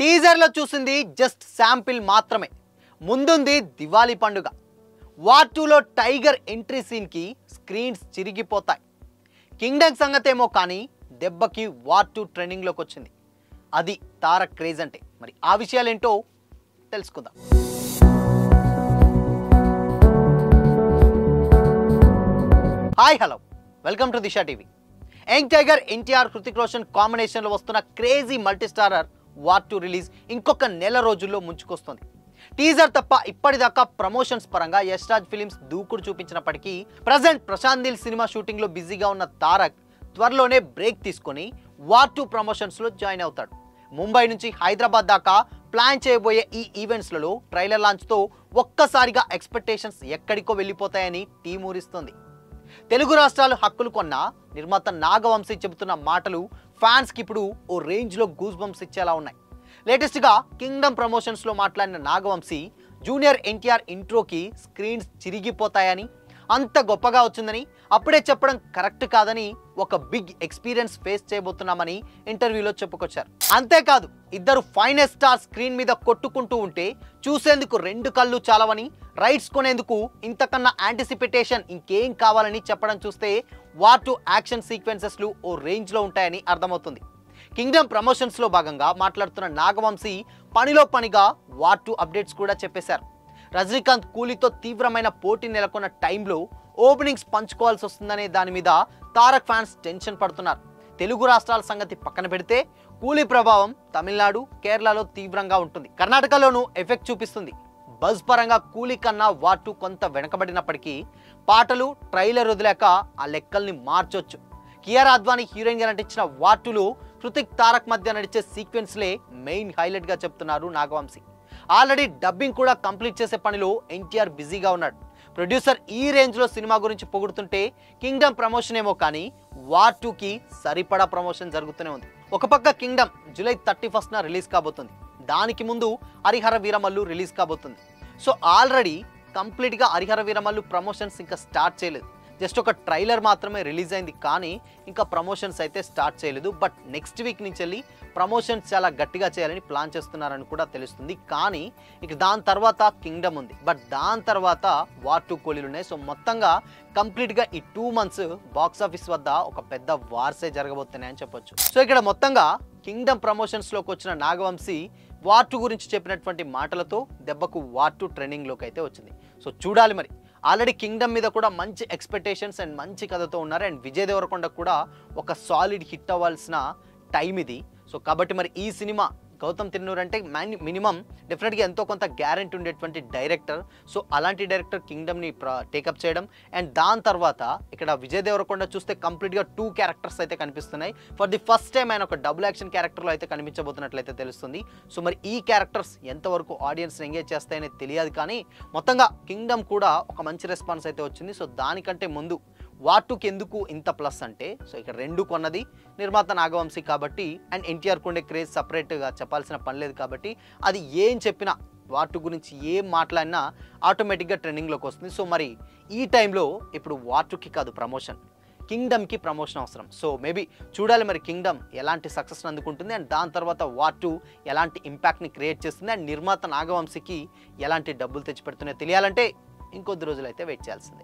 టీజర్లో చూసింది just sample మాత్రమే. ముందుంది దివాళీ పండుగ. వార్ 2లో టైగర్ ఎంట్రీ సీన్కి స్క్రీన్స్ చిరిగిపోతాయి. కింగ్డమ్ సంగతేమో కానీ దెబ్బకి వార్ 2 ట్రెండింగ్లోకి వచ్చింది. అది తారక్ క్రేజ్ అంటే. మరి ఆ విషయాలేంటో తెలుసుకుందాం. Hi hello, welcome to Disha TV. Young tiger NTR Hrithik Roshan కాంబినేషన్లో వస్తున్న క్రేజీ మల్టీస్టారర్ వార్ 2 రిలీజ్ ఇంకొక నెల రోజుల్లో ముంచుకొస్తుంది. టీజర్ తప్ప ఇప్పటిదాకా ప్రమోషన్స్ పరంగా యష్ రాజ్ ఫిలిమ్స్ దూకుడు చూపించినప్పటికీ ప్రజెంట్ ప్రశాంత్ నీల్ సినిమా షూటింగ్లో బిజీగా ఉన్న తారక్ త్వరలోనే బ్రేక్ తీసుకొని వార్ 2 ప్రమోషన్స్లో జాయిన్ అవుతాడు. ముంబై నుంచి హైదరాబాద్ దాకా ప్లాన్ చేయబోయే ఈ ఈవెంట్స్లలో ట్రైలర్ లాంచ్తో ఒక్కసారిగా ఎక్స్పెక్టేషన్స్ ఎక్కడికో వెళ్ళిపోతాయని టీం ఊరిస్తుంది. తెలుగు రాష్ట్రాలు హక్కులు కొన్న నిర్మాత నాగవంశీ చెబుతున్న మాటలు ఫ్యాన్స్కి ఇప్పుడు ఓ రేంజ్లో గూస్ బంప్స్ ఇచ్చేలా ఉన్నాయి. లేటెస్ట్గా కింగ్డమ్ ప్రమోషన్స్లో మాట్లాడిన నాగవంశీ జూనియర్ ఎన్టీఆర్ ఇంట్రోకి స్క్రీన్స్ చిరిగిపోతాయని, అంత గొప్పగా వచ్చిందని, అప్పుడే చెప్పడం కరెక్ట్ కాదని, ఒక బిగ్ ఎక్స్పీరియన్స్ ఫేస్ చేయబోతున్నామని ఇంటర్వ్యూలో చెప్పుకొచ్చారు. అంతేకాదు, ఇద్దరు ఫైనెస్ట్ స్టార్ స్క్రీన్ మీద కొట్టుకుంటూ ఉంటే చూసేందుకు 2 కళ్ళు చాలవని, రైట్స్ కొనేందుకు ఇంతకన్నా యాంటిసిపేటేషన్ ఇంకేం కావాలని చెప్పడం చూస్తే వార్ 2 యాక్షన్ సీక్వెన్సెస్లు ఓ రేంజ్లో ఉంటాయని అర్థమవుతుంది. కింగ్డమ్ ప్రమోషన్స్లో భాగంగా మాట్లాడుతున్న నాగవంశీ పనిలో పనిగా వార్ 2 అప్డేట్స్ కూడా చెప్పేశారు. రజనీకాంత్ కూలీతో తీవ్రమైన పోటీ నెలకొన్న టైంలో ఓపెనింగ్స్ పంచుకోవాల్సి వస్తుందనే దాని మీద తారక్ ఫ్యాన్స్ టెన్షన్ పడుతున్నారు. తెలుగు రాష్ట్రాల సంగతి పక్కన పెడితే కూలీ ప్రభావం తమిళనాడు, కేరళలో తీవ్రంగా ఉంటుంది. కర్ణాటకలోనూ ఎఫెక్ట్ చూపిస్తుంది. బజ్ పరంగా కూలీ కన్నా వార్ 2 కొంత వెనకబడినప్పటికీ పాటలు, ట్రైలర్ వదిలేక ఆ లెక్కల్ని మార్చొచ్చు. కియారా అద్వానీ హీరోయిన్గా నటించిన వార్ 2లో హృతిక్, తారక్ మధ్య నడిచే సీక్వెన్స్లే మెయిన్ హైలైట్గా చెప్తున్నారు నాగవంశీ. ఆల్రెడీ డబ్బింగ్ కూడా కంప్లీట్ చేసే పనిలో ఎన్టీఆర్ బిజీగా ఉన్నాడు. ప్రొడ్యూసర్ ఈ రేంజ్లో సినిమా గురించి పొగుడుతుంటే కింగ్డమ్ ప్రమోషన్ ఏమో కానీ వార్ 2కి సరిపడా ప్రమోషన్ జరుగుతూనే ఉంది. ఒక పక్క కింగ్డమ్ జూలై 31న రిలీజ్ కాబోతుంది. దానికి ముందు హరిహర వీరమల్లు రిలీజ్ కాబోతుంది. సో ఆల్రెడీ కంప్లీట్గా హరిహర వీరమల్లు ప్రమోషన్స్ ఇంకా స్టార్ట్ చేయలేదు. జస్ట్ ఒక ట్రైలర్ మాత్రమే రిలీజ్ అయింది, కానీ ఇంకా ప్రమోషన్స్ అయితే స్టార్ట్ చేయలేదు. బట్ నెక్స్ట్ వీక్ నుంచి వెళ్ళి ప్రమోషన్స్ చాలా గట్టిగా చేయాలని ప్లాన్ చేస్తున్నారని కూడా తెలుస్తుంది. కానీ ఇక దాని తర్వాత కింగ్డమ్ ఉంది, బట్ దాని తర్వాత వార్ 2 కోలీలు ఉన్నాయి. సో మొత్తంగా కంప్లీట్గా ఈ 2 మంత్స్ బాక్స్ ఆఫీస్ వద్ద ఒక పెద్ద వార్సే జరగబోతున్నాయని చెప్పొచ్చు. సో ఇక్కడ మొత్తంగా కింగ్డమ్ ప్రమోషన్స్లోకి వచ్చిన నాగవంశీ వార్ 2 గురించి చెప్పినటువంటి మాటలతో దెబ్బకు వార్ 2 ట్రెండింగ్లోకి అయితే వచ్చింది. సో చూడాలి మరి. ఆల్రెడీ కింగ్డమ్ మీద కూడా మంచి ఎక్స్పెక్టేషన్స్ అండ్ మంచి కథతో ఉన్నారు. అండ్ విజయ్ దేవరకొండ కూడా ఒక సాలిడ్ హిట్ అవ్వాల్సిన టైం ఇది. సో కాబట్టి మరి ఈ సినిమా గౌతమ్ తిన్నూర్ అంటే మినిమం డెఫినెట్గా ఎంతో కొంత గ్యారెంటీ ఉండేటువంటి డైరెక్టర్. సో అలాంటి డైరెక్టర్ కింగ్డమ్ని టేకప్ చేయడం, అండ్ దాని తర్వాత ఇక్కడ విజయ్ దేవరకొండ చూస్తే కంప్లీట్గా 2 క్యారెక్టర్స్ అయితే కనిపిస్తున్నాయి. ఫర్ ది ఫస్ట్ టైం ఆయన ఒక డబుల్ యాక్షన్ క్యారెక్టర్లో అయితే కనిపించబోతున్నట్లయితే తెలుస్తుంది. సో మరి ఈ క్యారెక్టర్స్ ఎంతవరకు ఆడియన్స్ని ఎంగేజ్ చేస్తాయని తెలియదు, కానీ మొత్తంగా కింగ్డమ్ కూడా ఒక మంచి రెస్పాన్స్ అయితే వచ్చింది. సో దానికంటే ముందు వార్ 2కి ఎందుకు ఇంత ప్లస్ అంటే, సో ఇక్కడ 2 కొన్నది నిర్మాత నాగవంశీ కాబట్టి, అండ్ ఎన్టీఆర్ కొండే క్రేజ్ సపరేట్గా చెప్పాల్సిన పని లేదు కాబట్టి, అది ఏం చెప్పినా వార్ 2 గురించి ఏం మాట్లాడినా ఆటోమేటిక్గా ట్రెండింగ్లోకి వస్తుంది. సో మరి ఈ టైంలో ఇప్పుడు వార్ 2కి కాదు ప్రమోషన్, కింగ్డమ్కి ప్రమోషన్ అవసరం. సో మేబీ చూడాలి మరి కింగ్డమ్ ఎలాంటి సక్సెస్ని అందుకుంటుంది, అండ్ దాని తర్వాత వార్ 2 ఎలాంటి ఇంపాక్ట్ని క్రియేట్ చేస్తుంది, అండ్ నిర్మాత నాగవంశీకి ఎలాంటి డబ్బులు తెచ్చిపెడుతున్నాయో తెలియాలంటే ఇంకొద్ది రోజులు అయితే వెయిట్ చేయాల్సిందే.